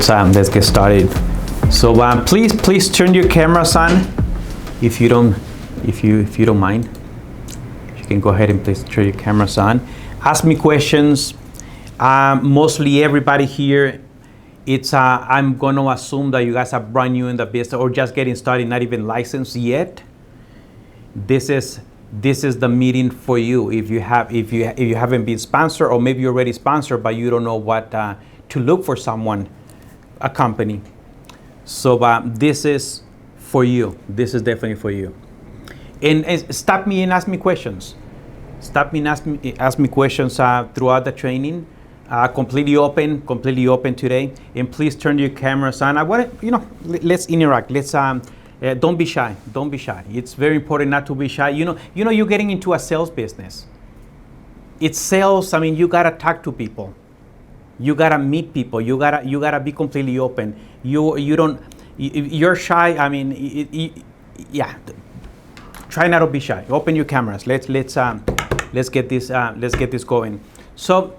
let's get started. So please turn your cameras on, if you don't mind. You can go ahead and please turn your cameras on. Ask me questions. Mostly everybody here, I'm going to assume that you guys are brand new in the business or just getting started, not even licensed yet. This is the meeting for you. If you haven't been sponsored, or maybe you're already sponsored but you don't know what to look for someone, a company. So this is for you. This is definitely for you. And stop me and ask me questions. Stop me and ask me questions throughout the training. Completely open today. And please turn your cameras on. Let's interact. Let's don't be shy. Don't be shy. It's very important not to be shy. You're getting into a sales business. It's sales. I mean, you gotta talk to people. You gotta meet people. You gotta be completely open. You're shy. I mean, yeah. Try not to be shy. Open your cameras. Let's get this going. So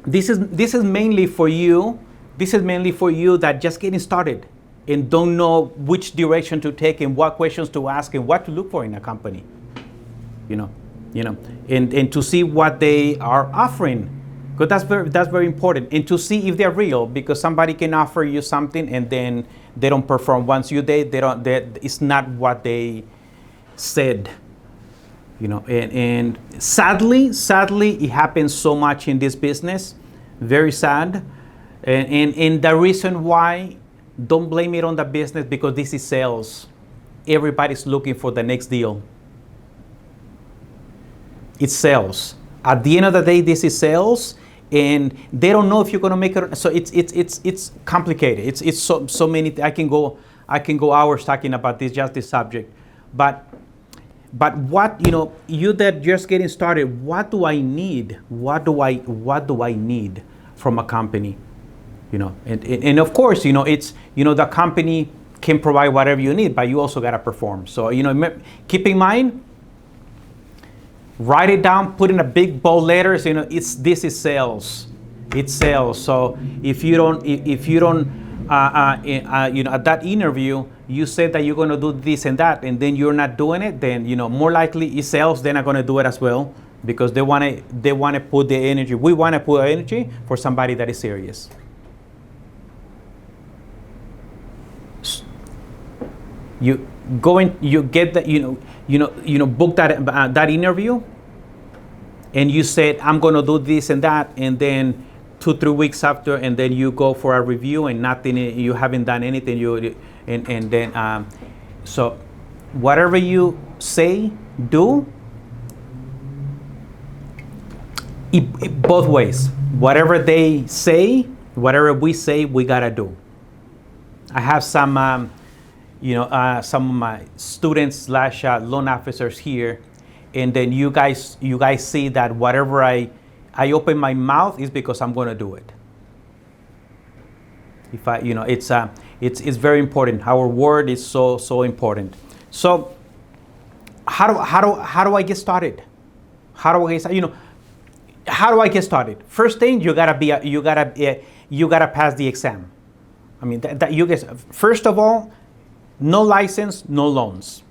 this is mainly for you. This is mainly for you that just getting started and don't know which direction to take and what questions to ask and what to look for in a company. And to see what they are offering, because that's very important. And to see if they're real, because somebody can offer you something and then they don't perform. Once it's not what they said. And sadly it happens so much in this business. Very sad. And the reason why, don't blame it on the business, because this is sales. Everybody's looking for the next deal. It's sales. At the end of the day, this is sales, and they don't know if you're gonna make it. So it's complicated. It's so many. I can go hours talking about this subject, but what, you that just getting started, what do I need? What do I need from a company? And of course, it's, the company can provide whatever you need, but you also got to perform. So, keep in mind, write it down, put in a big bold letters, this is sales. It's sales. So if you don't, at that interview, you said that you're going to do this and that, and then you're not doing it, then, more likely it's sales, they're not going to do it as well, because they want to put the energy. We want to put energy for somebody that is serious. You go in, you get that, book that interview, and you said, I'm going to do this and that, and then 2-3 weeks after, and then you go for a review and nothing, you haven't done anything, and then so whatever you say, do it both ways. Whatever they say, whatever we say, we gotta do. I have some some of my students / loan officers here, and then you guys see that whatever I open my mouth is because I'm going to do it. If it's very important. Our word is so important. So how do I get started? How do I get started? First thing, you gotta pass the exam. I mean, that you guys, first of all, no license, no loans.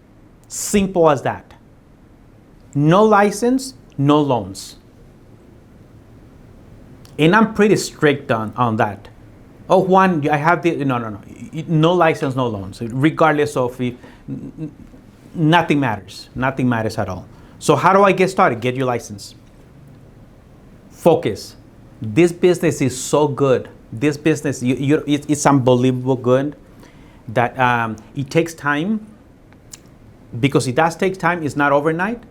Simple as that. No license, no loans. And I'm pretty strict on that. Oh, Juan, I have the, no. No license, no loans. Regardless of if, nothing matters. Nothing matters at all. So how do I get started? Get your license. Focus. This business is so good. This business, it's unbelievable good that it takes time. Because it does take time. It's not overnight.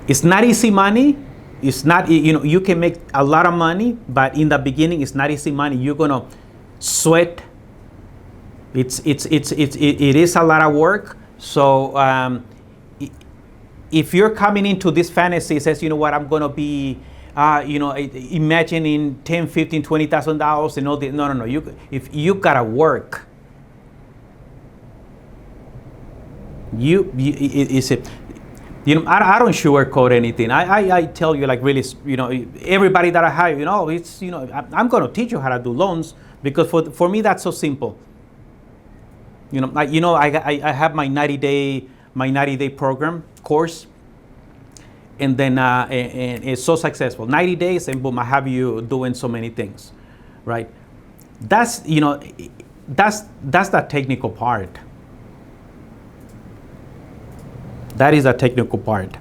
It's not easy money. It's not, you can make a lot of money, but in the beginning, it's not easy money. You're gonna sweat. It is a lot of work. So if you're coming into this fantasy, says, I'm gonna be, imagining $10, $15, $20,000 and all this. No. If you gotta work, I don't sugarcoat anything. I tell you, like, really, everybody that I hire, it's, I'm going to teach you how to do loans, because for me that's so simple. I have my 90-day program course, and then and it's so successful. 90 days, and boom, I have you doing so many things, right? That's the technical part. That is a technical part.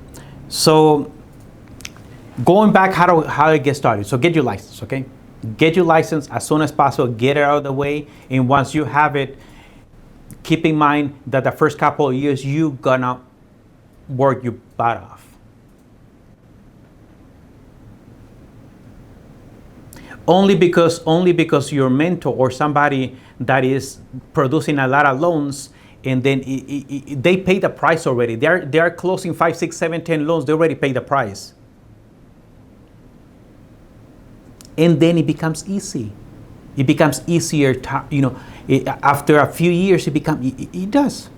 So going back, how to get started. So get your license, okay? Get your license as soon as possible. Get it out of the way. And once you have it, keep in mind that the first couple of years you're gonna work your butt off. Only because your mentor or somebody that is producing a lot of loans, and then they pay the price already. They are closing 5, 6, 7, 10 loans. They already pay the price. And then it becomes easy. It becomes easier after a few years it does.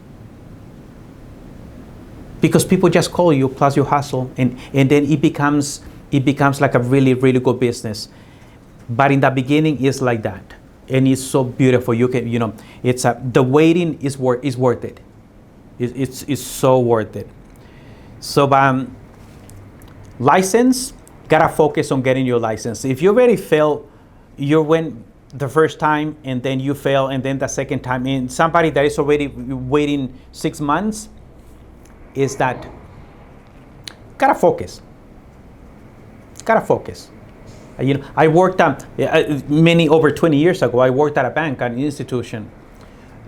Because people just call you plus you hustle, and then it becomes like a really, really good business. But in the beginning it's like that. And it's so beautiful. You can, it's the waiting is worth it. It's so worth it. So license, gotta focus on getting your license. If you already fail, you went the first time and then you fail, and then the second time, and somebody that is already waiting 6 months, is that gotta focus. Gotta focus. I worked over 20 years ago. I worked at a bank, an institution,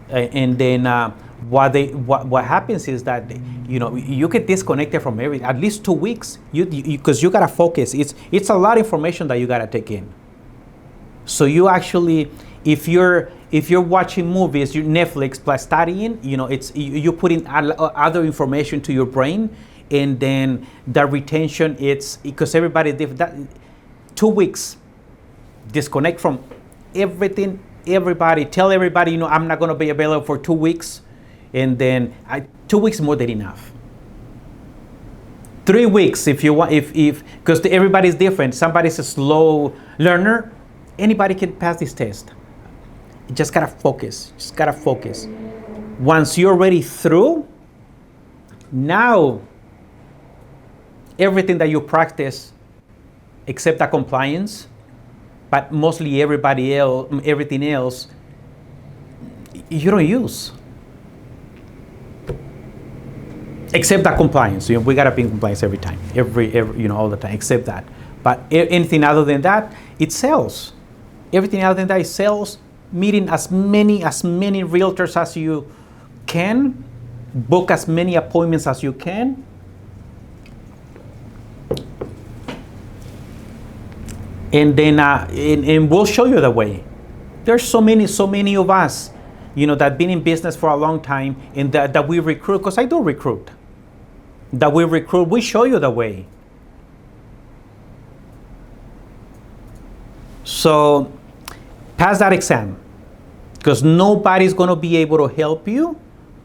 and then what happens is that you get disconnected from at least 2 weeks. Because you gotta focus. It's a lot of information that you gotta take in. So you actually, if you're watching movies, you Netflix plus studying, you put in other information to your brain, and then the retention, it's because everybody different. 2 weeks, disconnect from everything, everybody. Tell everybody, I'm not going to be available for 2 weeks, and then 2 weeks more than enough. 3 weeks if you want, if because everybody's different. Somebody's a slow learner. Anybody can pass this test. You just gotta focus. Just gotta focus. Once you're already through, now everything that you practice, except the compliance, but mostly everything else, you don't use. Except the compliance. We gotta be in compliance every time, all the time, except that. But anything other than that, it sells. Everything other than that, it sells. Meeting as many realtors as you can, book as many appointments as you can. And then and we'll show you the way. There's so many of us, that been in business for a long time, and that we recruit, because I do recruit. That we recruit, we show you the way. So pass that exam, because nobody's going to be able to help you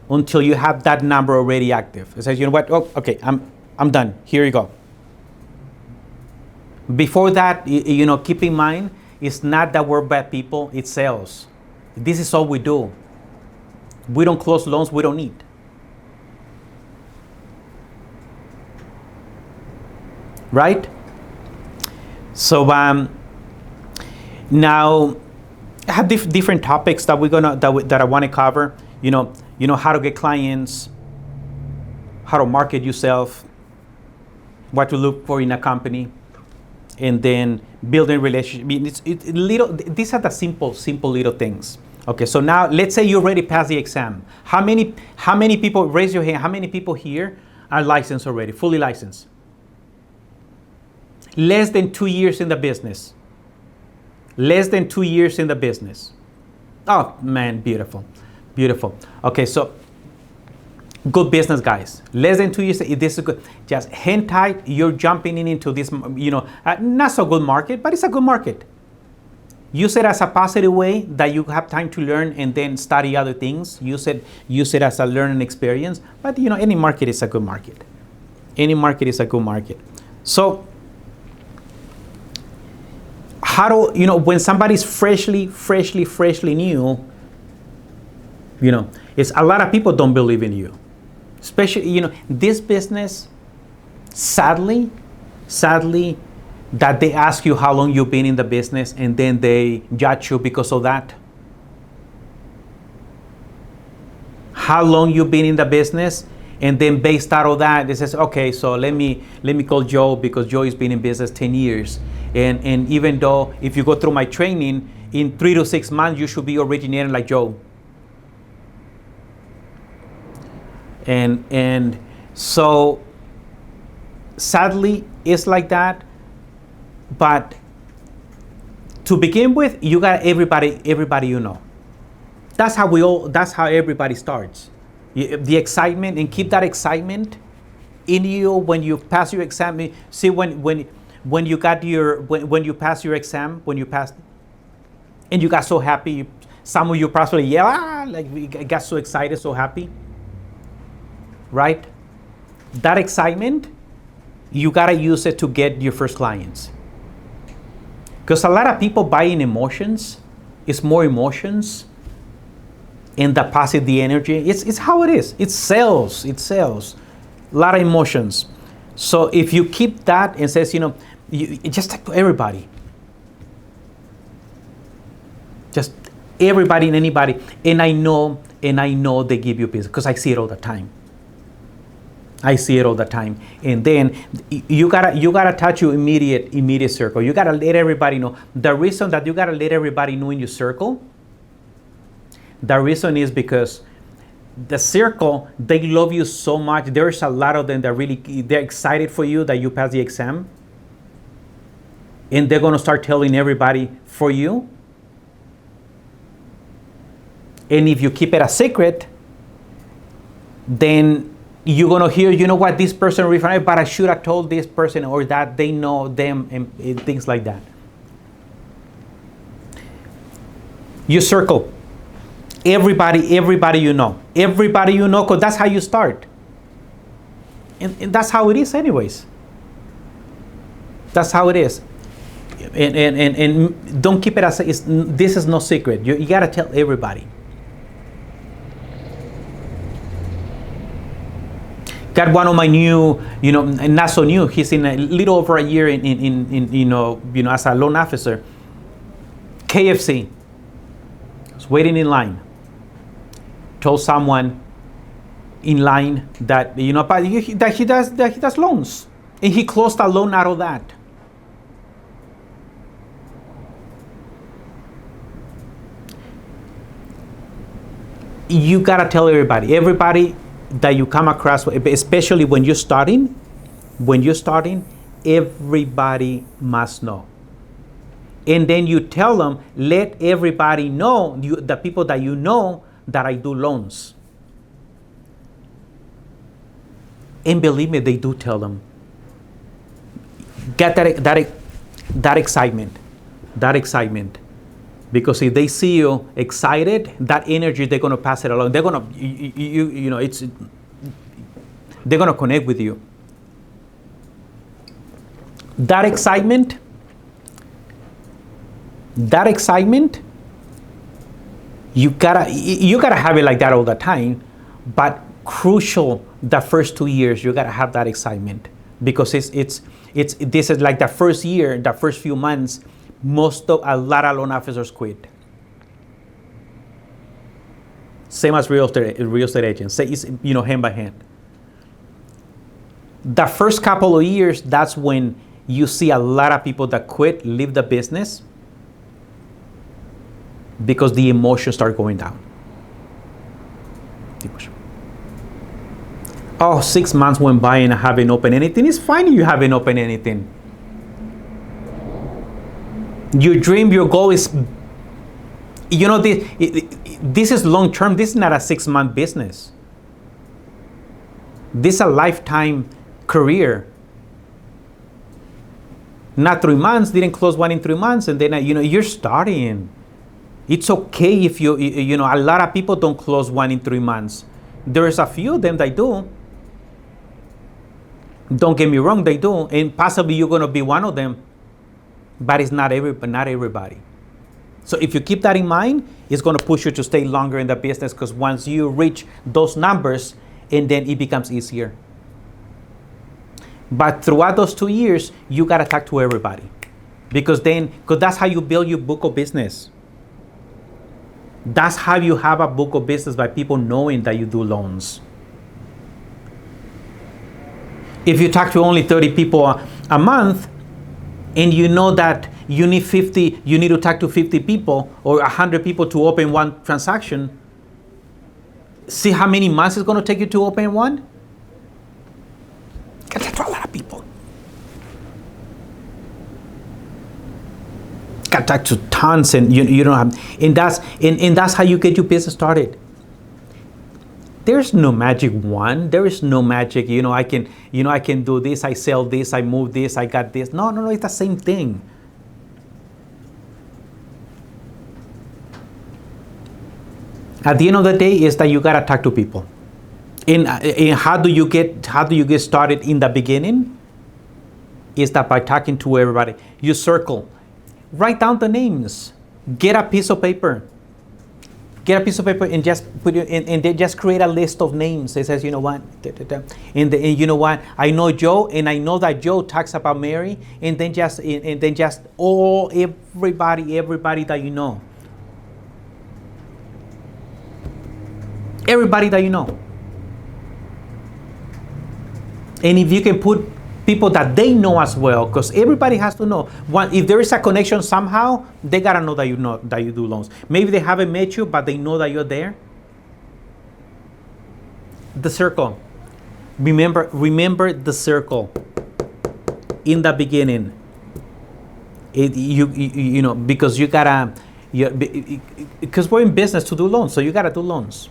until you have that number already active. It says, what? Oh, okay, I'm done. Here you go. Before that, keep in mind, it's not that we're bad people, it's sales. This is all we do. We don't close loans we don't need. Right? So now I have different topics that that I want to cover. How to get clients, how to market yourself, what to look for in a company, and then building relationships. These are the simple little things. Okay, so now let's say you already passed the exam. How many people, raise your hand, how many people here are licensed already, fully licensed? Less than 2 years in the business. Less than 2 years in the business. Oh man, beautiful. Okay, so good business, guys. Less than 2 years, this is good. Just hang tight, you're jumping into this, not so good market, but it's a good market. Use it as a positive way that you have time to learn and then study other things. Use it as a learning experience. But any market is a good market. Any market is a good market. So how do, when somebody's freshly new, it's a lot of people don't believe in you. Especially, this business, sadly, that they ask you how long you've been in the business and then they judge you because of that. How long you've been in the business, and then based out of that, they says, okay, so let me call Joe because Joe has been in business 10 years. And even though if you go through my training, in 3 to 6 months, you should be originating like Joe. And so sadly, it's like that. But to begin with, you got everybody That's how everybody starts. The excitement, and keep that excitement in you when you pass your exam. See, when you pass your exam, and you got so happy, some of you probably like got so excited, so happy, right? That excitement, you gotta use it to get your first clients. Because a lot of people buy in emotions. It's more emotions and deposit the energy. It's how it is. It sells. A lot of emotions. So if you keep that and says, you just talk to everybody. Just everybody and anybody. And I know they give you business because I see it all the time. And then you gotta touch your immediate circle. You gotta let everybody know. The reason that you gotta let everybody know in your circle, the reason is because the circle, they love you so much. There's a lot of them that they're excited for you that you pass the exam. And they're gonna start telling everybody for you. And if you keep it a secret, then you're gonna hear, this person referred, but I should have told this person or that they know them and things like that. You circle everybody you know, because that's how you start, and that's how it is, anyways. That's how it is, and don't keep it as this is no secret. You gotta tell everybody. Got one of my new, not so new. He's in a little over a year in as a loan officer. KFC. Was waiting in line. Told someone in line that that he does loans, and he closed a loan out of that. You gotta tell everybody that you come across, especially when you're starting, everybody must know. And then you tell them, let everybody know, the people that you know, that I do loans. And believe me, they do tell them. Get that excitement. Because if they see you excited, that energy, they're gonna pass it along. They're gonna, they're gonna connect with you. That excitement, you gotta have it like that all the time. But crucial, the first 2 years, you gotta have that excitement, because this is like the first year, the first few months. A lot of loan officers quit. Same as real estate agents. It's hand by hand. The first couple of years, that's when you see a lot of people that quit, leave the business, because the emotions start going down. 6 months went by and I haven't opened anything. It's fine if you haven't opened anything. Your dream, your goal is, this is long term. This is not a 6-month business. This is a lifetime career. Not 3 months, didn't close one in 3 months, and then you're starting. It's okay if a lot of people don't close one in 3 months. There's a few of them that do. Don't get me wrong, they do, and possibly you're going to be one of them, but it's not everybody. So if you keep that in mind, it's going to push you to stay longer in the business, because once you reach those numbers, and then it becomes easier. But throughout those 2 years, you got to talk to everybody, because that's how you build your book of business. That's how you have a book of business, by people knowing that you do loans. If you talk to only 30 people a month, and you know that you need to talk to 50 people or 100 people to open one transaction, see how many months it's going to take you to open one? You got to talk to a lot of people. Got to talk to tons, and you don't have, and that's how you get your business started. There's no magic one. There is no magic. I can do this. I sell this. I move this. I got this. No. It's the same thing. At the end of the day, is that you gotta talk to people. And how do you get started in the beginning? Is that by talking to everybody. You circle. Write down the names. Get a piece of paper. And just put it in, and then just create a list of names. It says, you know what, and you know what, I know Joe, and I know that Joe talks about Mary, and then just everybody that you know. Everybody that you know. And if you can put people that they know as well, because everybody has to know. If there is a connection somehow, they gotta know that you do loans. Maybe they haven't met you, but they know that you're there. The circle. Remember the circle. In the beginning, because you gotta, because we're in business to do loans, so you gotta do loans.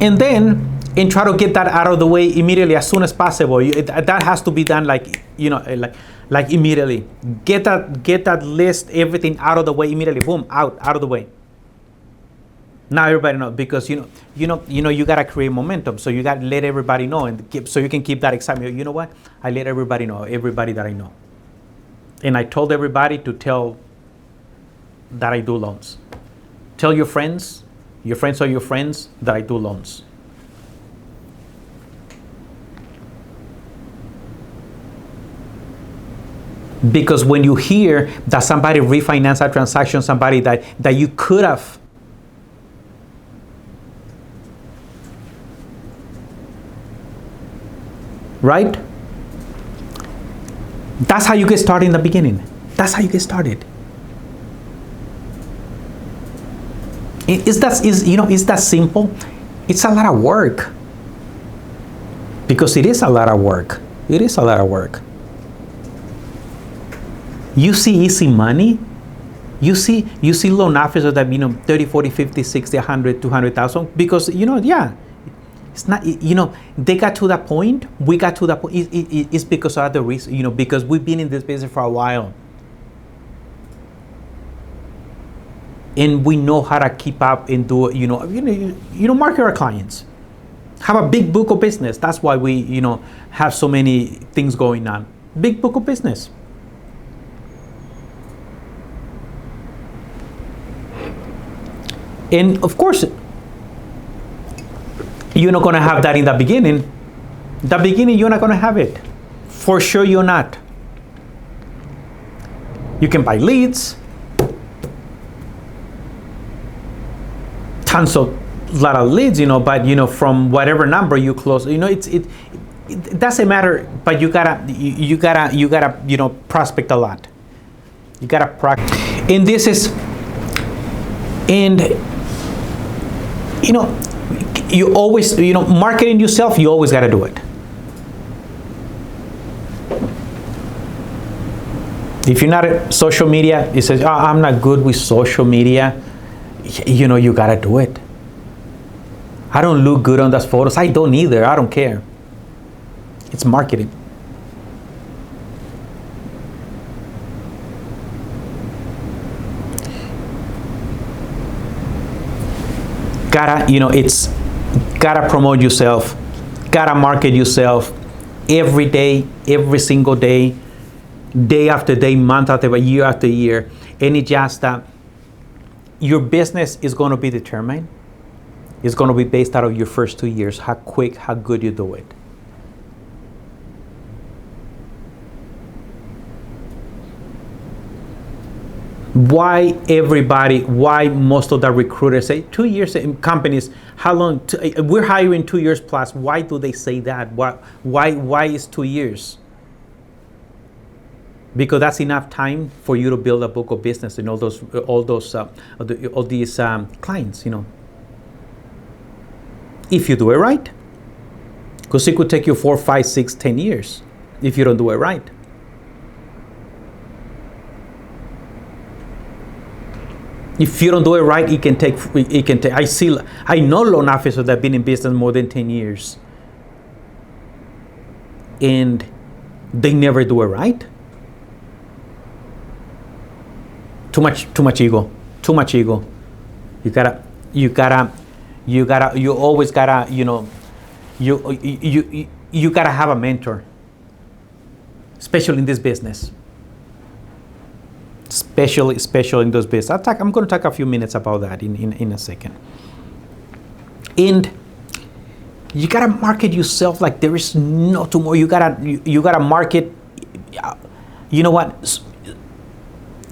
And try to get that out of the way immediately, as soon as possible. That has to be done like immediately. Get that list, everything out of the way immediately. Boom, out of the way. Now everybody knows, because you gotta create momentum. So you gotta let everybody know, so you can keep that excitement. You know what? I let everybody know, everybody that I know, and I told everybody to tell that I do loans. Tell your friends. Your friends are your friends that I do loans. Because when you hear that somebody refinanced a transaction, somebody that you could have, right? That's how you get started in the beginning. That's how you get started. Is that simple? It's a lot of work. Because it is a lot of work. It is a lot of work. You see easy money. You see loan officers that 30, 40, 50, 60, 100, 200,000, because it's not, they got to that point. We got to that point. It's because of the reason, because we've been in this business for a while. And we know how to keep up and do, market our clients. Have a big book of business. That's why we, have so many things going on. Big book of business. And of course, you're not going to have that in the beginning. The beginning, you're not going to have it. For sure, you're not. You can buy leads. Lot of leads, but from whatever number you close, it doesn't matter. But you gotta prospect a lot. You gotta practice. And this is, you always, marketing yourself. You always gotta do it. If you're not at social media, it says, I'm not good with social media. You gotta do it. I don't look good on those photos. I don't either. I don't care. It's marketing. gotta, it's gotta promote yourself, gotta market yourself every day, every single day, day after day, month after year after year. And it's just that your business is going to be determined. It's going to be based out of your first 2 years, how quick, how good you do it. Why most of the recruiters say 2 years in companies, how long, we're hiring 2 years plus. Why do they say that? Why is 2 years? Because that's enough time for you to build a book of business and all these clients, if you do it right. Because it could take you 4, 5, 6, 10 years if you don't do it right. If you don't do it right, it can take. I know loan officers that have been in business more than 10 years, and they never do it right. Too much ego. You always gotta, you gotta have a mentor, especially in this business. Especially in those business. I'm going to talk a few minutes about that in a second. And you gotta market yourself like there is no tomorrow. You gotta market. You know what?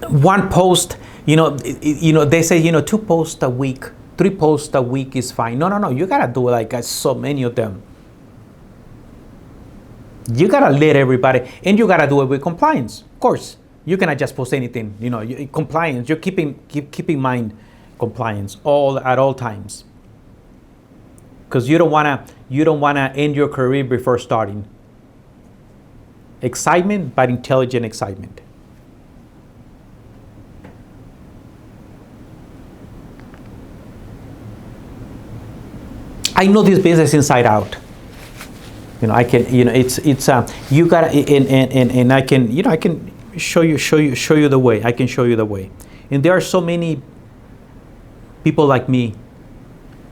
One post. They say 2 posts a week, 3 posts a week is fine. No. You gotta do like so many of them. You gotta let everybody, and you gotta do it with compliance, of course. You cannot just post anything, compliance. You're keep in mind compliance at all times, because you don't wanna end your career before starting. Excitement, but intelligent excitement. I know this business inside out. I can, it's you gotta, and I can show you the way. I can show you the way. And there are so many people like me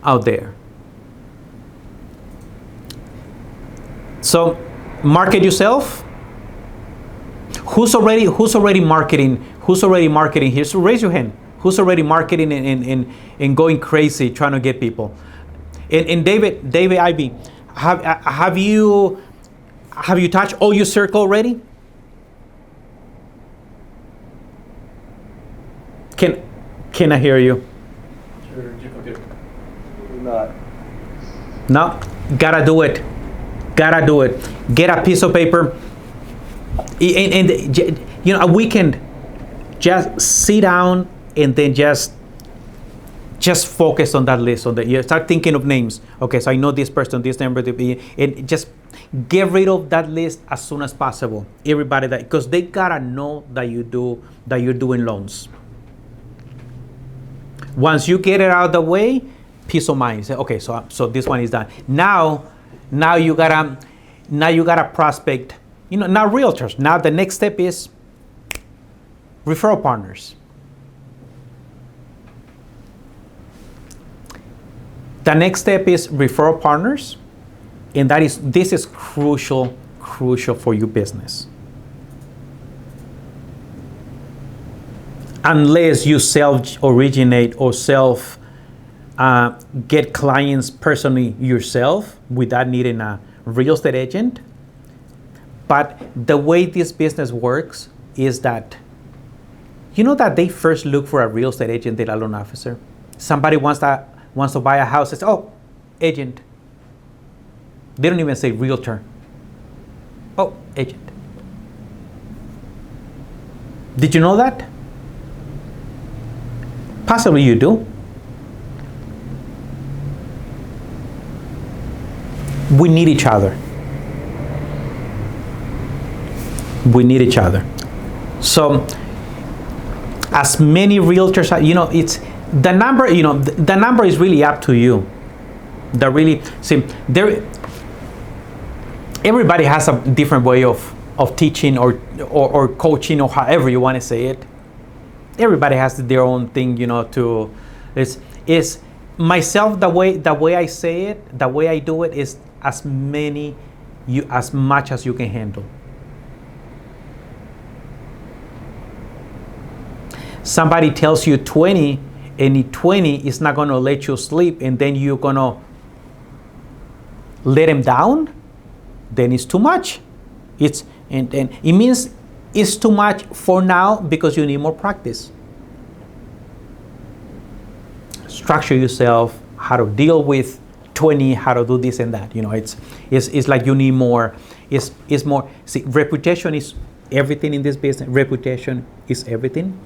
out there. So market yourself. Who's already marketing? Who's already marketing here? So raise your hand. Who's already marketing and going crazy trying to get people? And David Ivy, have you touched all your circle already? Can I hear you? Sure, not. No, gotta do it. Get a piece of paper, and a weekend. Just sit down and then just focus on that list. You start thinking of names. Okay, so I know this person, this number to be, and just get rid of that list as soon as possible. Everybody because they gotta know that you're doing loans. Once you get it out of the way, peace of mind. You say, okay, so this one is done. Now you gotta prospect. Now realtors. Now the next step is referral partners. The next step is referral partners, and this is crucial for your business. Unless you self-originate or get clients personally yourself without needing a real estate agent. But the way this business works is that, that they first look for a real estate agent than a loan officer. Somebody wants to buy a house, it's, oh, agent. They don't even say realtor. Oh, agent. Did you know that? Possibly you do. We need each other. So, as many realtors, it's the number. The number is really up to you. Everybody has a different way of teaching or coaching or however you want to say it. Everybody has their own thing, myself, the way I say it, the way I do it is as much as you can handle. Somebody tells you 20, and 20 is not going to let you sleep, and then you're going to let him down, then it's too much. And it means it's too much for now because you need more practice. Structure yourself, how to deal with 20, how to do this and that. It's like you need more. It's more. See, reputation is everything in this business. Reputation is everything.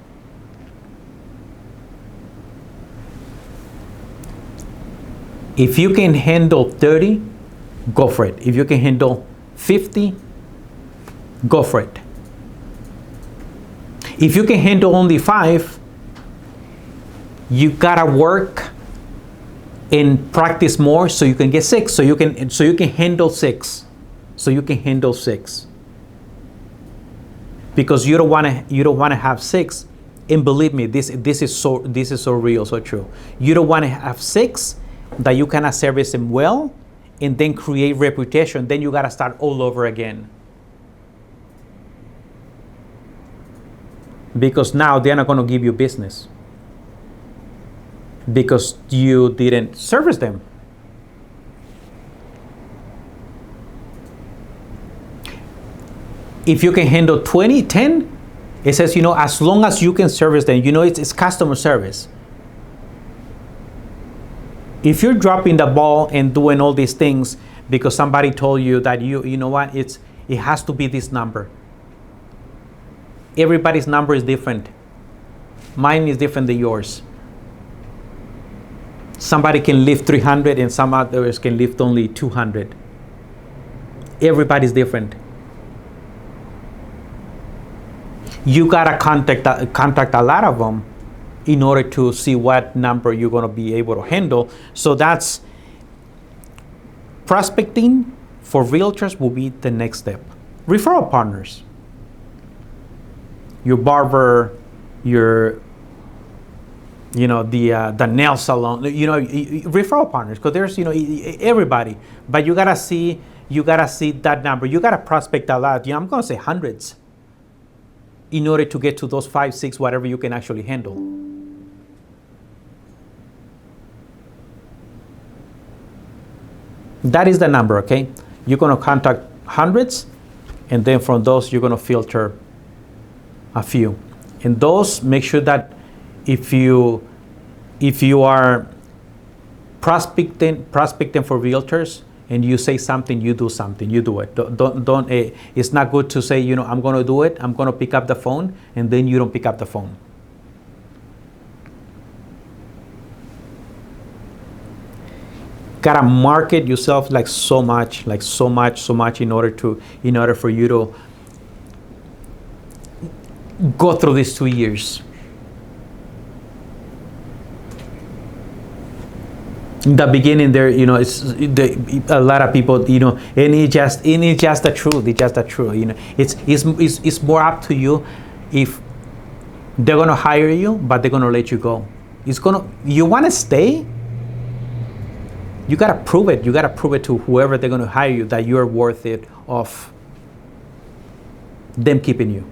If you can handle 30, go for it. If you can handle 50, go for it. If you can handle only 5, you gotta work and practice more so you can get 6. So you can handle 6. So you can handle 6. Because you don't wanna have 6. And believe me, this is so real, so true. You don't wanna have 6 that you cannot service them well and then create reputation. Then you gotta start all over again. Because now they're not gonna give you business. Because you didn't service them. If you can handle 20, 10, it says, as long as you can service them, it's customer service. If you're dropping the ball and doing all these things because somebody told you that you know what, it has to be this number. Everybody's number is different. Mine is different than yours. Somebody can lift 300 and some others can lift only 200. Everybody's different. You gotta contact a lot of them in order to see what number you're gonna be able to handle. So that's prospecting for realtors will be the next step. Referral partners. Your barber, your the nail salon, referral partners, because there's everybody, but you gotta see that number. You gotta prospect a lot. I'm gonna say hundreds in order to get to those 5, 6, whatever you can actually handle. That is the number, okay? You're gonna contact hundreds, and then from those you're gonna filter a few. And those, make sure that if you are prospecting for realtors and you say something, you do something, you do it. Don't it's not good to say, I'm going to do it, I'm going to pick up the phone, and then you don't pick up the phone. Gotta market yourself like so much in order for you to go through these 2 years. In the beginning, there, a lot of people, and it's just the truth. It's just the truth. It's more up to you if they're gonna hire you, but they're gonna let you go. You want to stay. You gotta prove it. You gotta prove it to whoever they're gonna hire you that you're worth it of them keeping you.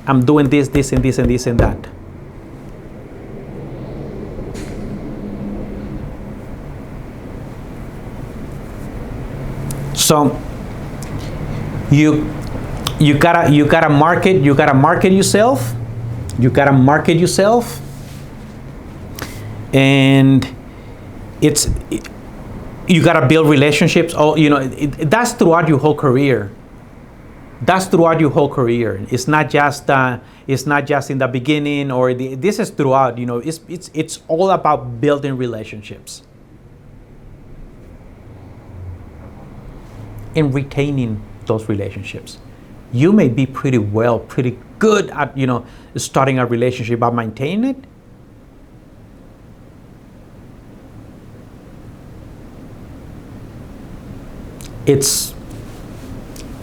I'm doing this, and this, and this, and that. So you gotta market yourself. You gotta market yourself, and you gotta build relationships. That's throughout your whole career. It's not just in the beginning or this is throughout. It's all about building relationships and retaining those relationships. You may be pretty good at starting a relationship, but maintaining it,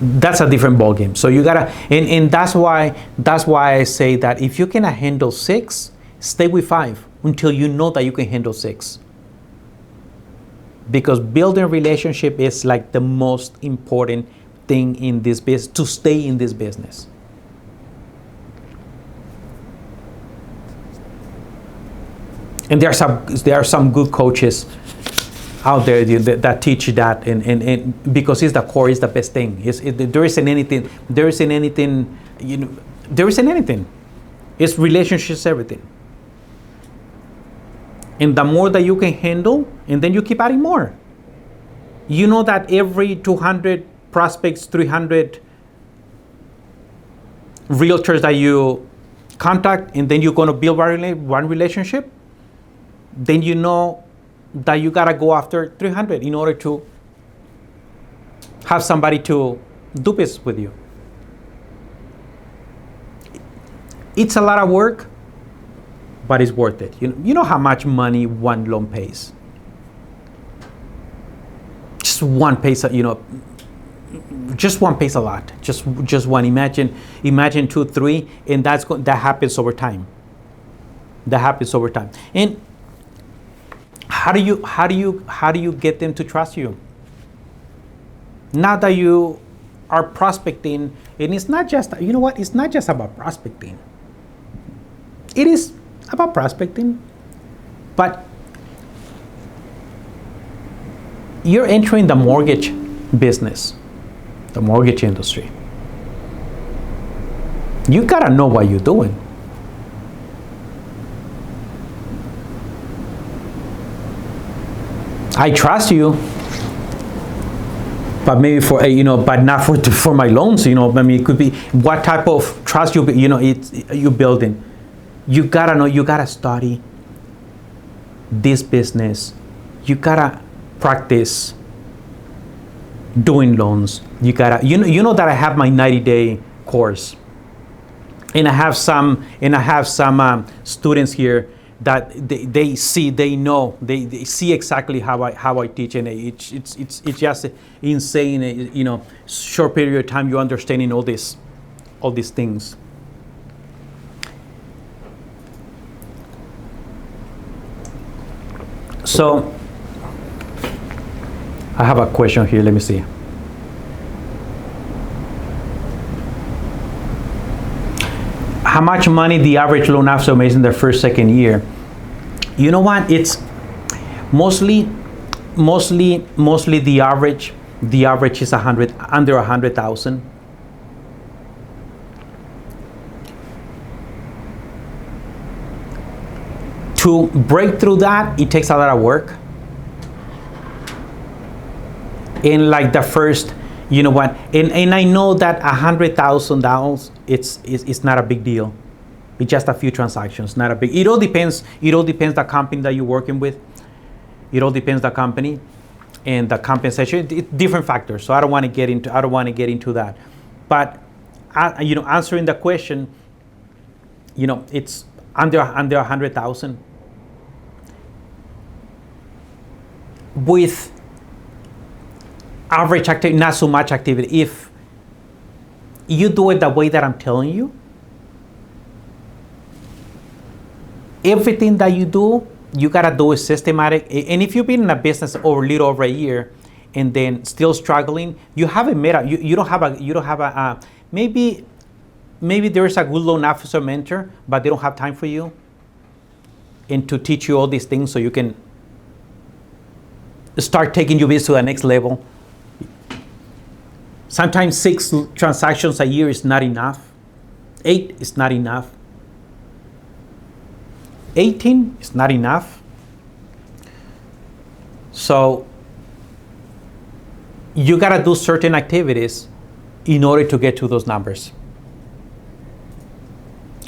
that's a different ballgame. So you gotta, and that's why I say that if you cannot handle 6, stay with 5. until you know that you can handle 6. Because building relationship is like the most important thing in this business, to stay in this business. And there are some good coaches out there that teach you that, and because it's the core, is the best thing. There isn't anything, there isn't anything. It's relationships, everything. And the more that you can handle, and then you keep adding more. You know that every 200 prospects, 300 realtors that you contact, and then you're going to build one relationship, then you know that you got to go after 300 in order to have somebody to do business with you. It's a lot of work, but it's worth it. You know how much money one loan pays. Just one pays, just one pays a lot. Just one. Imagine 2, 3, and that happens over time. That happens over time. And how do you get them to trust you? Now that you are prospecting, and it's not just, it's not just about prospecting. It is about prospecting, but you're entering the mortgage business, the mortgage industry. You gotta know what you're doing. I trust you, but maybe but not for my loans. It could be what type of trust you're building. You gotta know. You gotta study this business. You gotta practice doing loans. You gotta. You know that I have my 90-day course, and I have some students here that they see exactly how I teach, and it's just insane. Short period of time you're understanding all these things. So I have a question here. Let me see. How much money the average loan officer makes in their first, second year? You know what? It's mostly the average. The average is under 100,000. To break through that, it takes a lot of work. And like the first, and I know that $100,000, it's not a big deal. It's just a few transactions, not a big. It all depends the company that you're working with. It all depends the company and the compensation. It's different factors. So I don't want to get into that. But answering the question, it's under 100,000. With average activity, not so much activity. If you do it the way that I'm telling you, everything that you do, you gotta do it systematic. And if you've been in a business a little over a year, and then still struggling, you haven't made a. You don't have a. Maybe there is a good loan officer mentor, but they don't have time for you, and to teach you all these things so you can start taking your business to the next level. Sometimes 6 transactions a year is not enough. 8 is not enough. 18 is not enough. So you gotta do certain activities in order to get to those numbers.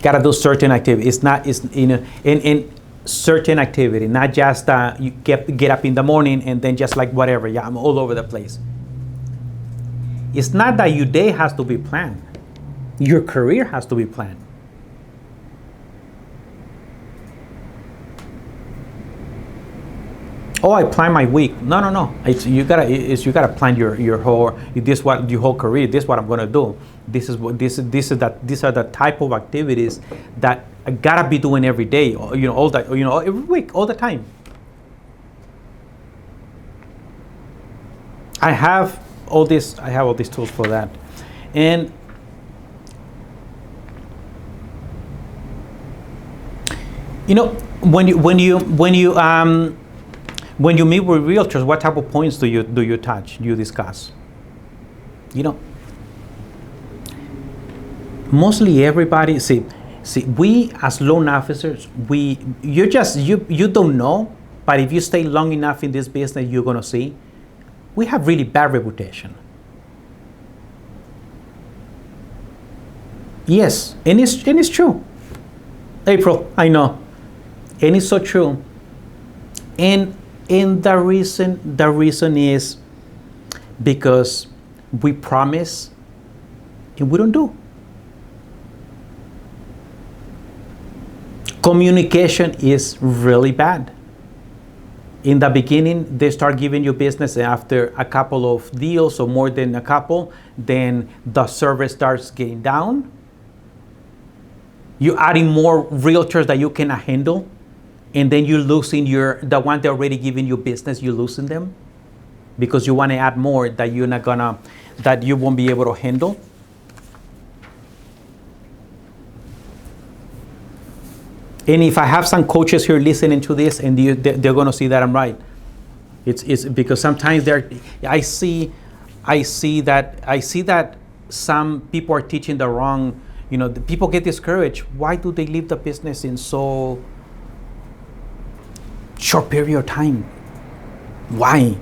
Gotta do certain activities. In certain activity, not just you get up in the morning and then just like whatever. Yeah, I'm all over the place. It's not that your day has to be planned. Your career has to be planned. Oh, I plan my week. No. You gotta plan your whole your whole career. This is what I'm gonna do. These are the type of activities that I gotta be doing every day. Every week, all the time. I have all these tools for that, and when you meet with realtors, what type of points do you touch? You discuss? Mostly everybody. See, we as loan officers, you don't know, but if you stay long enough in this business, you're gonna see we have really bad reputation. Yes, and it's true. April, I know, and it's so true. And the reason is because we promise and we don't do. Communication is really bad. In the beginning, they start giving you business, and after a couple of deals or more than a couple, then the service starts getting down. You're adding more realtors that you cannot handle, and then you're losing the one that already giving you business. You're losing them because you want to add more that you won't be able to handle. And if I have some coaches here listening to this, and they're going to see that I'm right. It's because sometimes I see that some people are teaching the wrong. The people get discouraged. Why do they leave the business in so short period of time? Why?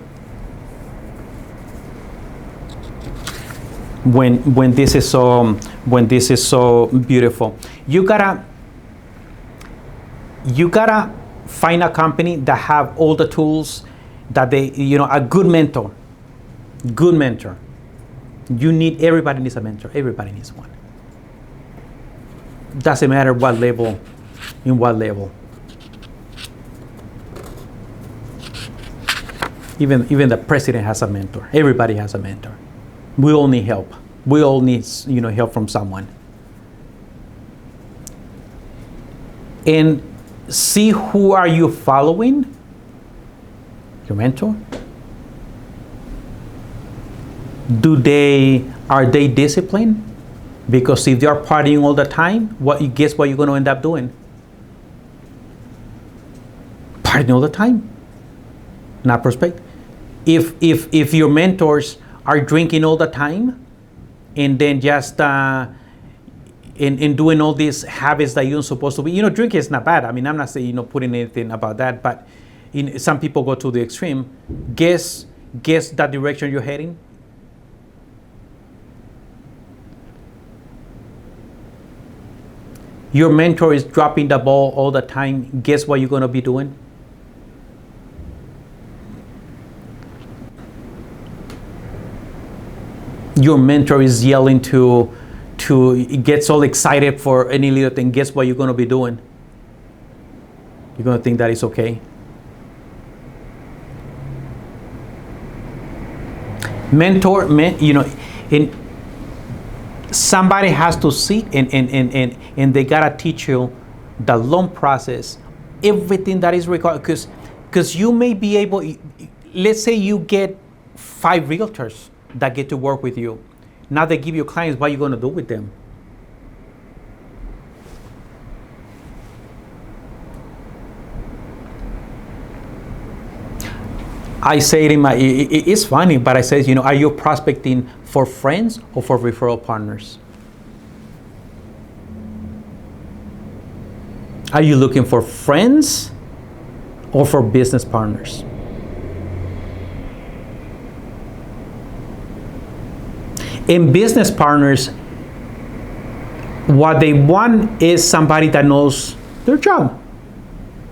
When this is so beautiful, you gotta find a company that have all the tools that a good mentor. Everybody needs a mentor. Everybody needs one. Doesn't matter what level, in what level. Even the president has a mentor. Everybody has a mentor. We all need help. We all need help from someone. And see, who are you following? Your mentor? Are they disciplined? Because if they are partying all the time, guess what you're going to end up doing? Partying all the time. Not prospect. If your mentors are drinking all the time, and then just in doing all these habits that you're not supposed to be, drinking is not bad. I mean, I'm not saying putting anything about that, but some people go to the extreme. Guess that direction you're heading. Your mentor is dropping the ball all the time. Guess what you're going to be doing? Your mentor is yelling it gets all excited for any little thing. Guess what you're going to be doing? You're going to think that it's okay. Somebody has to see and they gotta teach you the loan process, everything that is required. Because you may be able, let's say you get 5 realtors that get to work with you. Now they give you clients. What are you going to do with them? I say it's funny, but I say, are you prospecting for friends or for referral partners? Are you looking for friends or for business partners? In business partners, what they want is somebody that knows their job.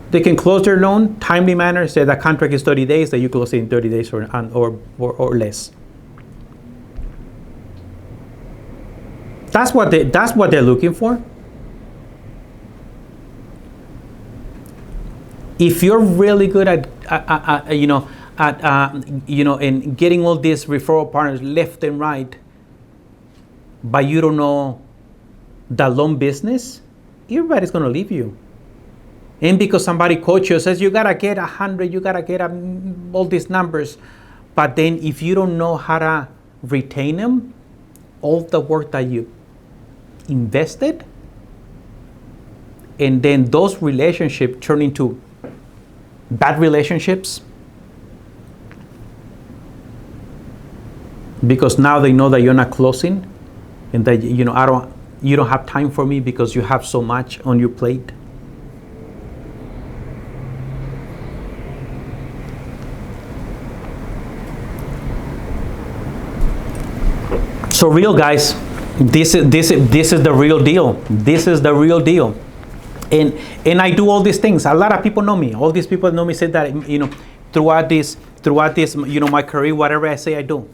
They can close their loan timely manner. Say the contract is 30 days, that you close it in 30 days or less. That's what they're looking for. if you're really good at and getting all these referral partners left and right, but you don't know the loan business, everybody's going to leave you. And because somebody coaches you, says you got to get 100, you got to get all these numbers. But then if you don't know how to retain them, all the work that you invested, and then those relationships turn into bad relationships, because now they know that you're not closing, and that you don't have time for me because you have so much on your plate. So real guys, this is the real deal. This is the real deal. And I do all these things. A lot of people know me. All these people know me say that throughout this my career, whatever I say I do.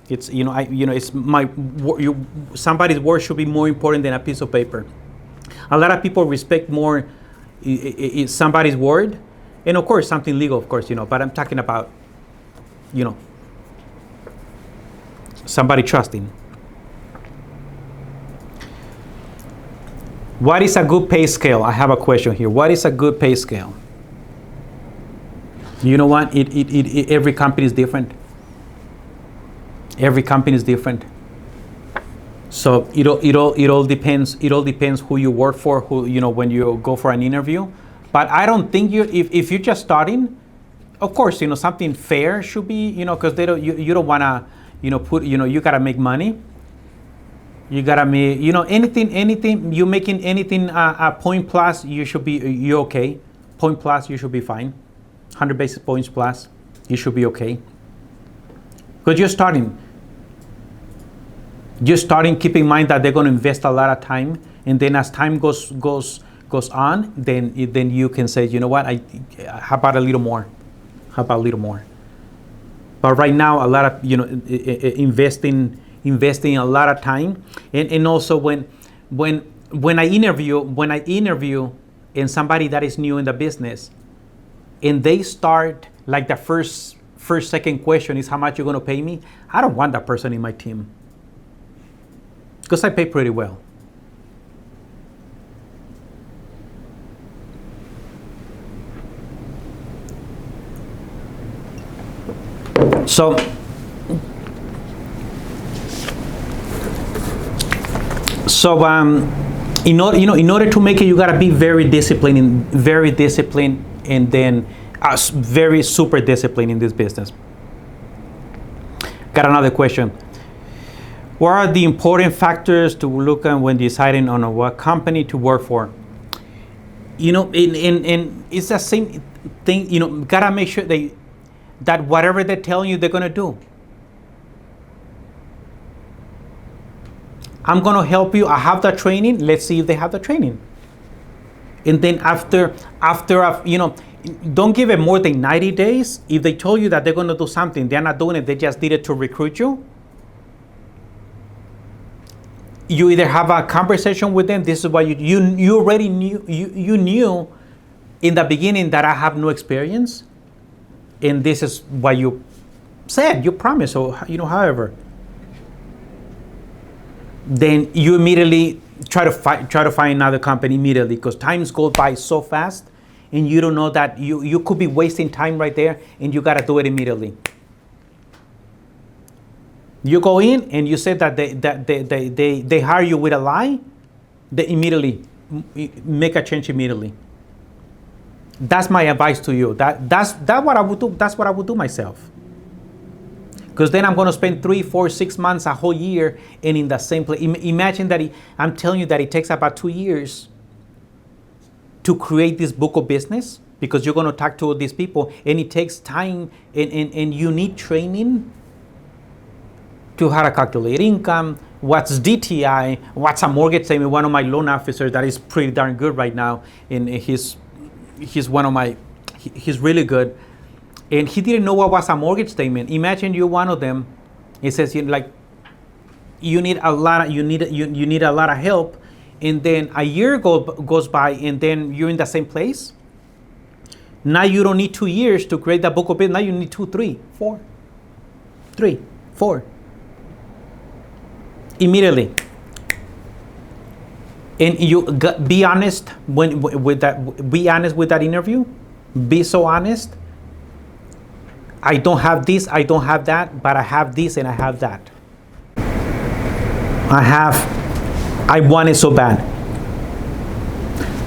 It's it's somebody's word should be more important than a piece of paper. A lot of people respect more somebody's word, and of course something legal, of course, but I'm talking about somebody trusting. What is a good pay scale? I have a question here. What is a good pay scale? You know what? Every company is different. Every company is different. So it all depends. It all depends who you work for. Who when you go for an interview. But I don't think if you're just starting, of course something fair should be because you don't wanna put you gotta make money. You gotta make anything you making anything a point plus, you're okay. Point plus, you should be fine. 100 basis points plus, you should be okay. Because you're starting. Keep in mind that they're going to invest a lot of time, and then as time goes on, then you can say, you know what, how about a little more? How about a little more? But right now, a lot of investing a lot of time, and also when I interview and somebody that is new in the business, and they start like the second question is how much you're going to pay me. I don't want that person in my team because I pay pretty well. So in order to make it, you gotta be very disciplined, and then very super disciplined in this business. Got another question. What are the important factors to look at when deciding on what company to work for? And it's the same thing. Gotta make sure that whatever they're telling you, they're gonna do. I'm going to help you. I have the training. Let's see if they have the training. And then after don't give it more than 90 days. If they told you that they're going to do something, they're not doing it. They just did it to recruit you. You either have a conversation with them. This is what you already knew. You knew in the beginning that I have no experience. And this is what you said. You promised. So, however. Then you immediately try to find another company immediately, because times go by so fast, and you don't know that you could be wasting time right there, and you gotta do it immediately. You go in and you say that they hire you with a lie, they immediately make a change immediately. That's my advice to you. That's what I would do. That's what I would do myself. Because then I'm going to spend 3, 4, 6 months, a whole year, and in the same place. Imagine that I'm telling you that it takes about 2 years to create this book of business, because you're going to talk to all these people, and it takes time, and you need training to how to calculate income, what's DTI, what's a mortgage statement. One of my loan officers that is pretty darn good right now, and he's really good. And he didn't know what was a mortgage statement. Imagine you're one of them. It says you need a lot of help, and then a year goes by, and then you're in the same place. Now you don't need 2 years to create that book of business. Now you need 2, 3, 4. 3, 4. Immediately. And be honest with that. Be honest with that interview. Be so honest. I don't have this, I don't have that, but I have this and I have that. I want it so bad.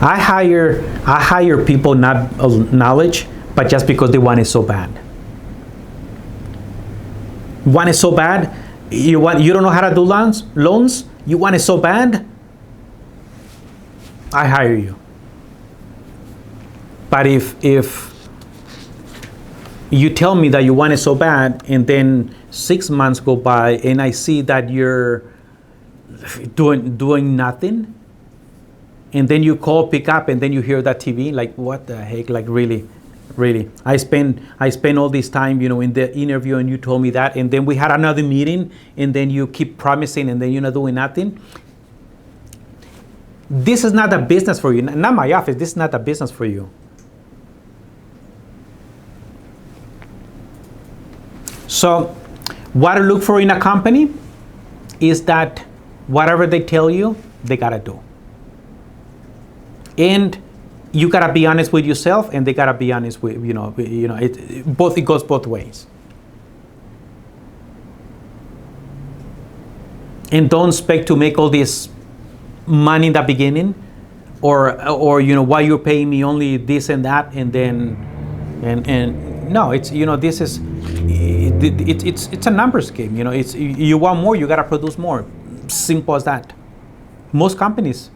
I hire people not knowledge, but just because they want it so bad. Want it so bad? You don't know how to do loans? You want it so bad? I hire you. But if you tell me that you want it so bad, and then 6 months go by, and I see that you're doing nothing, and then you call, pick up, and then you hear that TV, like what the heck? Like really, I spend all this time, in the interview, and you told me that, and then we had another meeting, and then you keep promising, and then you're not doing nothing. This is not a business for you. Not my office. This is not a business for you. So what to look for in a company is that whatever they tell you, they gotta do. And you gotta be honest with yourself, and they gotta be honest with, it goes both ways. And don't expect to make all this money in the beginning, or why you're paying me only this and that, and then and no, it's this is it's a numbers game. It's you want more, you gotta produce more. Simple as that. Most companies,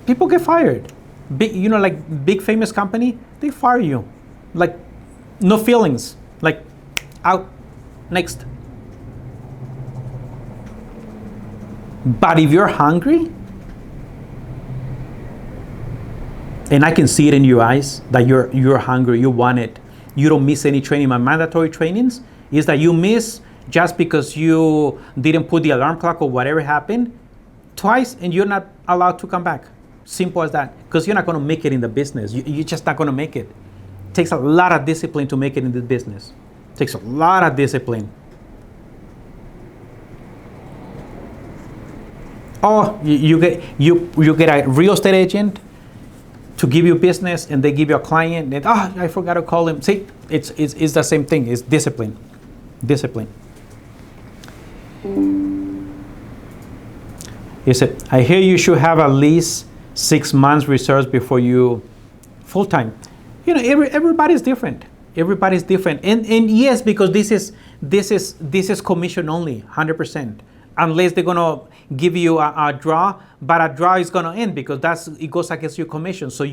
people get fired. Big, like big famous company, they fire you, like no feelings, like out, next. But if you're hungry, and I can see it in your eyes that you're hungry, you want it, you don't miss any training. My mandatory trainings is that you miss just because you didn't put the alarm clock or whatever happened twice, and you're not allowed to come back. Simple as that. Because you're not going to make it in the business. You're just not going to make it. It takes a lot of discipline to make it in the business. It takes a lot of discipline. Oh, you get a real estate agent to give you business, and they give you a client, and I forgot to call him. See, it's the same thing. It's discipline. Discipline. He said, I hear you should have at least 6 months reserves before you full time. Everybody's different. Everybody's different. And yes, because this is commission only, 100%. Unless they're gonna give you a draw, but a draw is gonna end because it goes against your commission. So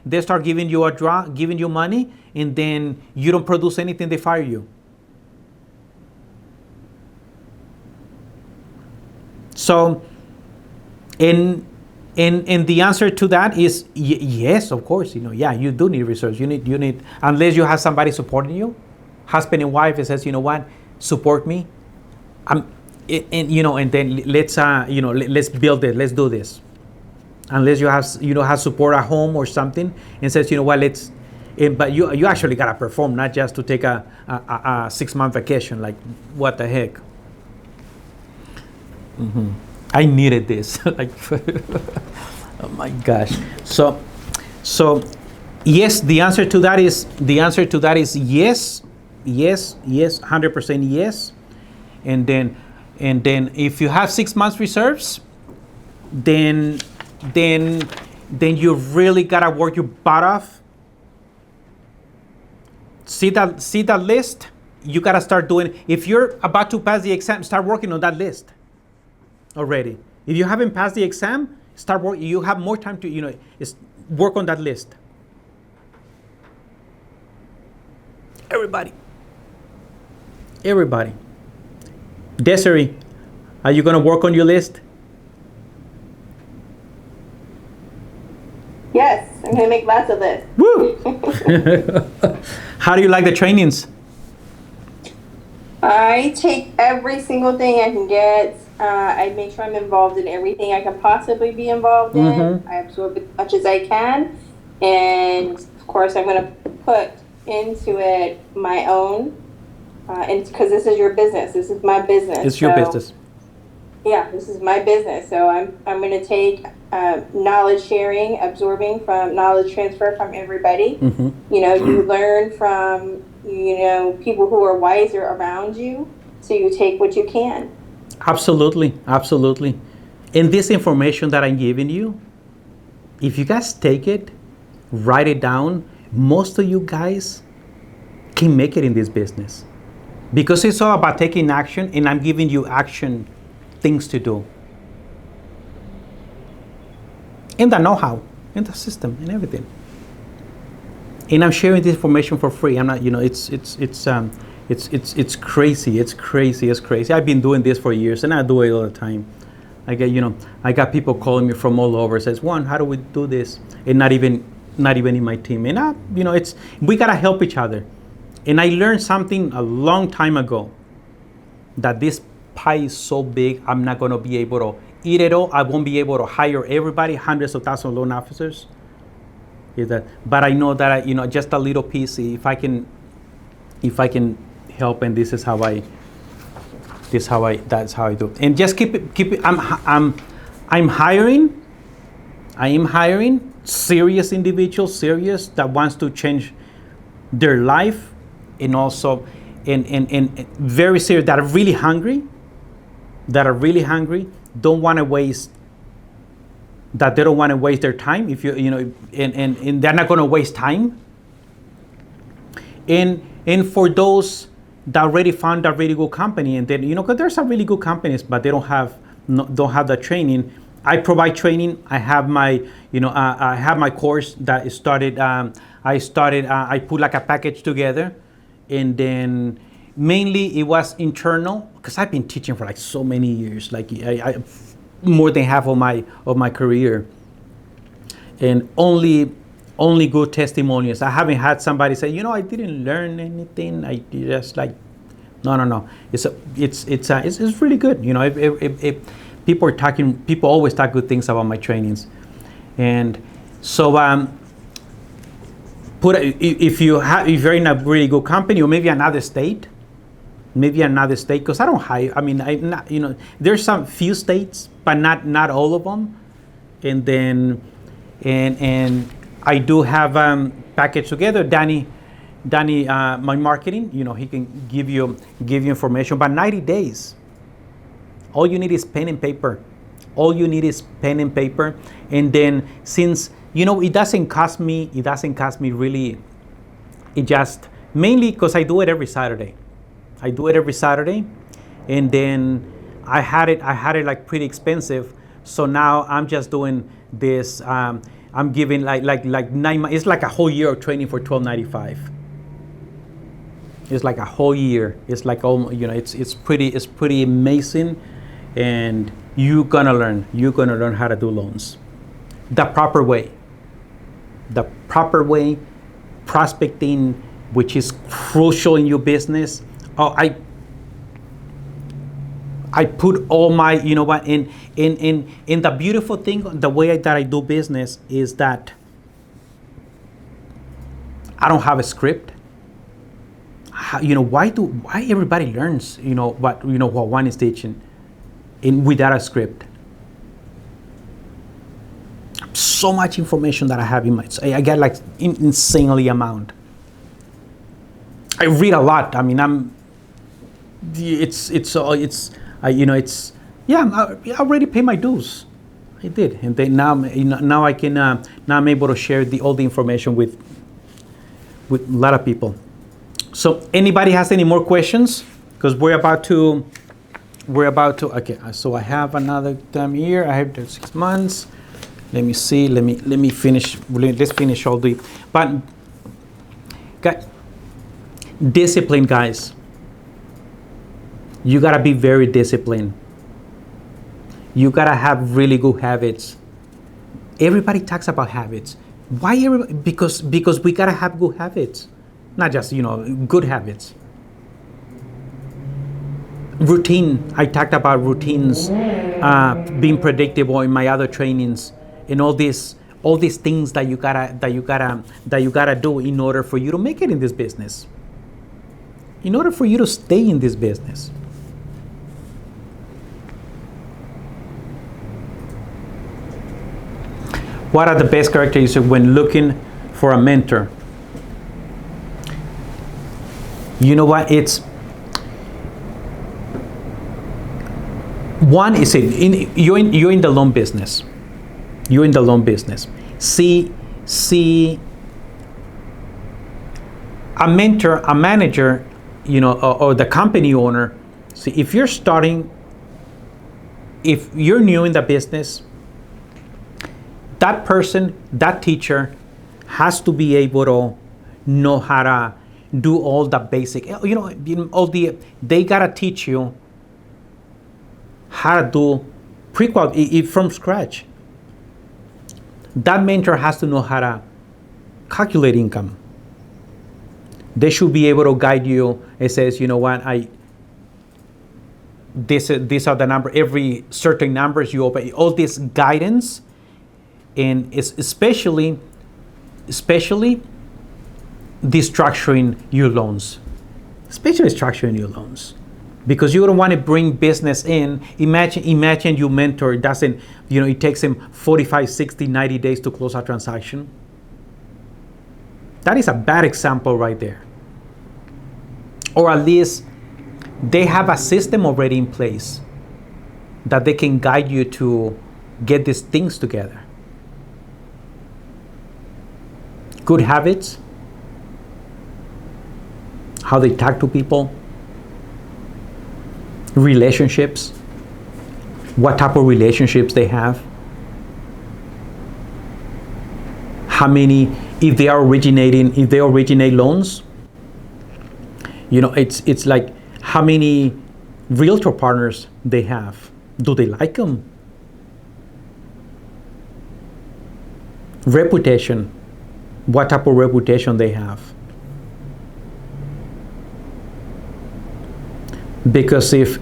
they start giving you a draw, giving you money, and then you don't produce anything, they fire you. So, and the answer to that is yes, of course. You do need research. You need unless you have somebody supporting you, husband and wife, that says, what, support me. And then let's build it. Let's do this. Unless you have support at home or something, and says, let's. But you actually gotta perform, not just to take a 6-month vacation. Like, what the heck? Mm-hmm. I needed this. Like, oh my gosh. So yes, the answer to that is yes, 100% yes. And then if you have 6 months reserves, then you really gotta work your butt off. See that list? You gotta start doing. If you're about to pass the exam, start working on that list already. If you haven't passed the exam, start working. You have more time to work on that list. Everybody. Desiree, are you gonna work on your list? Yes, I'm gonna make lots of lists. Woo! How do you like the trainings? I take every single thing I can get. I make sure I'm involved in everything I can possibly be involved in. I absorb as much as I can. And of course, I'm going to put into it my own, and because this is your business, this is my business. It's your business. Yeah, this is my business. So I'm going to take knowledge sharing, absorbing from knowledge transfer from everybody. Mm-hmm. You know, you learn from, you know, people who are wiser around you. So you take what you can. Absolutely, absolutely. And this information that I'm giving you, if you guys take it, write it down, most of you guys can make it in this business. Because it's all about taking action, and I'm giving you action things to do. And the know-how, and the system, and everything. And I'm sharing this information for free. I'm not, you know, it's crazy. It's crazy. I've been doing this for years, and I do it all the time. I got people calling me from all over. Says, Juan, how do we do this? And not even in my team. And we gotta help each other. And I learned something a long time ago, that this pie is so big, I'm not gonna be able to eat it all. I won't be able to hire everybody, hundreds of thousands of loan officers. But I know that just a little piece. If I can help, and that's how I do. And just keep it. I'm hiring. I am hiring serious individuals, that wants to change their life, and also and very serious, that are really hungry. Don't want to waste. That they don't want to waste their time. If and they're not going to waste time. And for those that already found a really good company, and then because there's some really good companies, but they don't have the training. I provide training. I have my I have my course that started. I put like a package together, and then mainly it was internal, because I've been teaching for like so many years, like I more than half of my career, and only good testimonials. I haven't had somebody say, I didn't learn anything. I just like, no. It's really good. If people always talk good things about my trainings, and so if you're in a really good company, or maybe another state, because I don't hire. I mean, I'm not, there's some few states, but not all of them, and then and I do have package together. Danny, my marketing, he can give you information. But 90 days, all you need is pen and paper. And then since it doesn't cost me really. It just mainly because I do it every Saturday. And then I had it like pretty expensive. So now I'm just doing this. I'm giving like 9 months. It's like a whole year of training for $12.95. It's like a whole year. It's like it's pretty amazing, and you're gonna learn how to do loans the proper way. Prospecting, which is crucial in your business. I put all my, in the beautiful thing, the way that I do business is that I don't have a script. Why everybody learns, what one is teaching without a script. So much information that I have I get like insanely amount. I read a lot. I mean, I already pay my dues. I did, and then now I can now I'm able to share all the information with a lot of people. So anybody has any more questions? Because we're about to. Okay, so I have another time here. I have 6 months. Let me see. Let me finish. Let's finish all the. But discipline, guys. You gotta be very disciplined. You gotta have really good habits. Everybody talks about habits. Why? Because we gotta have good habits, not just good habits. Routine. I talked about routines, being predictable in my other trainings, and all all these things that you gotta do in order for you to make it in this business, in order for you to stay in this business. What are the best characteristics when looking for a mentor? You know what? It's one is you're in the loan business. You're in the loan business. See a mentor, a manager, or the company owner. See, if you're new in the business, that person, that teacher has to be able to know how to do all the basic, they gotta teach you how to do pre-qual from scratch. That mentor has to know how to calculate income. They should be able to guide you. It says, you know what, these are the number, every certain numbers you open, all this guidance, and it's especially structuring your loans. Especially structuring your loans. Because you don't want to bring business in. Imagine your mentor doesn't, it takes him 45, 60, 90 days to close a transaction. That is a bad example right there. Or at least they have a system already in place that they can guide you to get these things together. Good habits, how they talk to people, relationships, what type of relationships they have, how many, if they originate loans, it's like how many realtor partners they have. Do they like them? Reputation, what type of reputation they have. Because if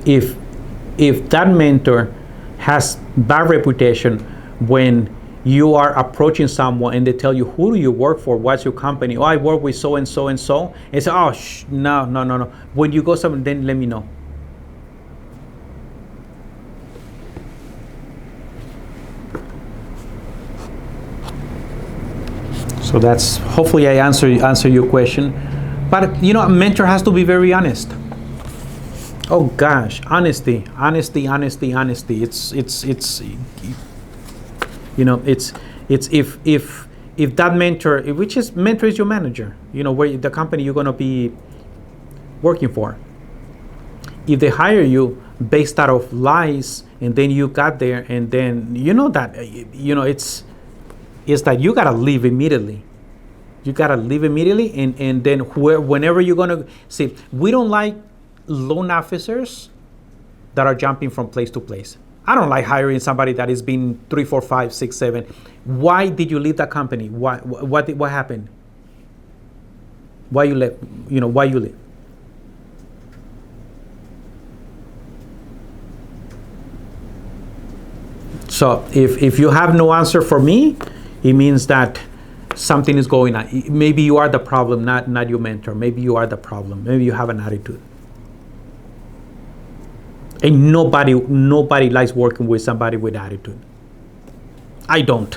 that mentor has bad reputation when you are approaching someone and they tell you, who do you work for? What's your company? Oh, I work with so and so and so. And say, oh, no. When you go somewhere, then let me know. So that's, hopefully I answer your question. But a mentor has to be very honest. Oh gosh, honesty. It's if that mentor, mentor is your manager, where the company you're gonna be working for. If they hire you based out of lies, and then you got there, and then it's that you gotta leave immediately. You gotta leave immediately, and then whenever you're gonna see, we don't like loan officers that are jumping from place to place. I don't like hiring somebody that has been 3, 4, 5, 6, 7. Why did you leave that company? What happened? Why you left? Why you leave? So if you have no answer for me, it means that something is going on. Maybe you are the problem, not your mentor. Maybe you are the problem. Maybe you have an attitude. And nobody likes working with somebody with attitude. I don't.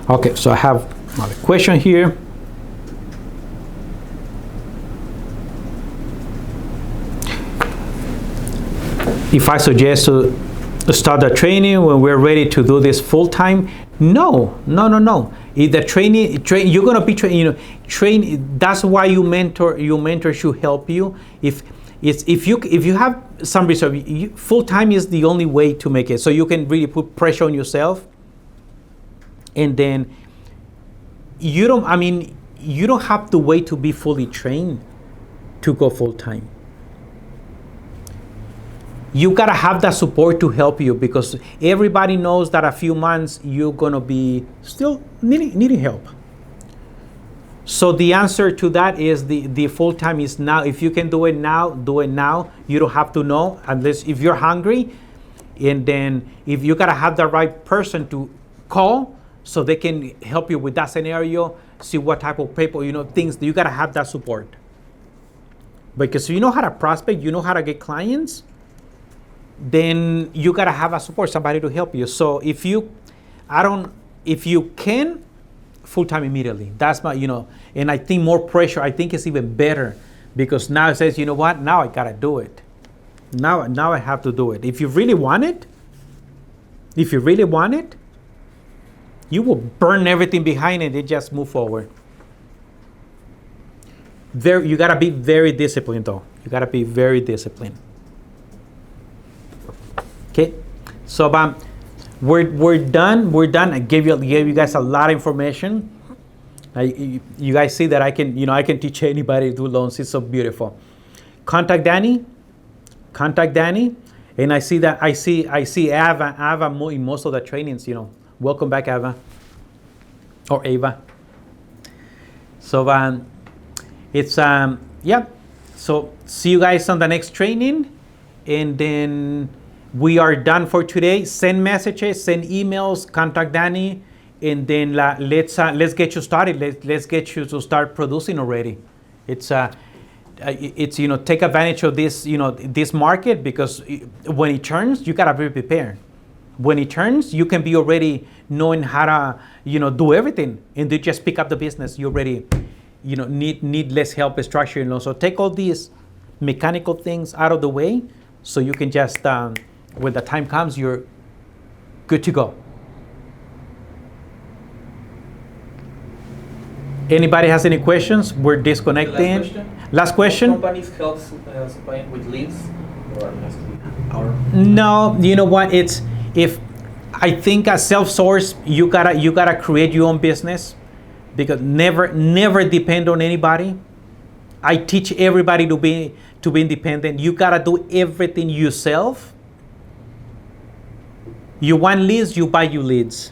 Okay, so I have another question here. If I suggest to start the training when we're ready to do this full time, no. If the training, you're gonna be train. That's why your mentor should help you. If you have some reserve, full time is the only way to make it. So you can really put pressure on yourself, and then you don't have to wait to be fully trained to go full time. You gotta have that support to help you, because everybody knows that a few months you're gonna be still needing help. So the answer to that is the full time is now. If you can do it now, do it now. You don't have to know, unless if you're hungry. And then if you gotta have the right person to call so they can help you with that scenario, see what type of people, things, you gotta have that support. Because you know how to prospect, you know how to get clients, then you gotta have a support, somebody to help you. So if you can, full-time immediately. That's my, and I think more pressure, I think it's even better because now it says, you know what, now I gotta do it. Now I have to do it. If you really want it, you will burn everything behind it and just move forward. You gotta be very disciplined though. You gotta be very disciplined. Okay, so we're done. I gave you guys a lot of information. You guys see that I can teach anybody to do loans. It's so beautiful. Contact Danny, and I see Ava in most of the trainings. Welcome back, Ava or Ava. So it's yeah. So see you guys on the next training, and then we are done for today. Send messages, send emails, contact Danny, and then let's get you started. Let's get you to start producing already. It's take advantage of this this market, because when it turns, you gotta be prepared. When it turns, you can be already knowing how to do everything, and they just pick up the business. You already need less help structuring. So take all these mechanical things out of the way, so you can just when the time comes, you're good to go. Anybody has any questions? We're disconnecting. Last question. Companies help supplying with leads, or it has to be our? No, you know what? I think as self-source, you gotta create your own business, because never depend on anybody. I teach everybody to be independent. You gotta do everything yourself. You want leads, you buy your leads.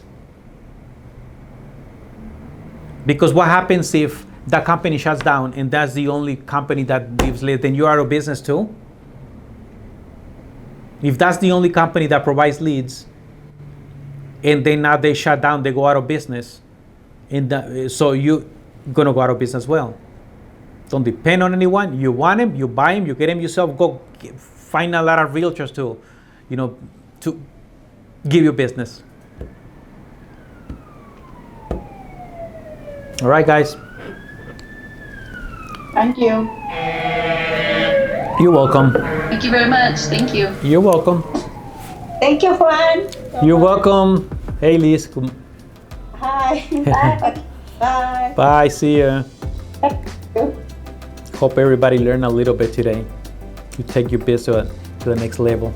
Because what happens if the company shuts down and that's the only company that gives leads? Then you're out of business too. If that's the only company that provides leads, and then now they shut down, they go out of business, so you're gonna go out of business as well. Don't depend on anyone. You want them, you buy them, you get them yourself. Go find a lot of realtors to give you business. All right, guys. Thank you. You're welcome. Thank you very much. Thank you. You're welcome. Thank you, Juan. You're welcome. Hey, Liz. Hi. Bye. Bye. Bye. See ya. Hope everybody learned a little bit today to take your business to the next level.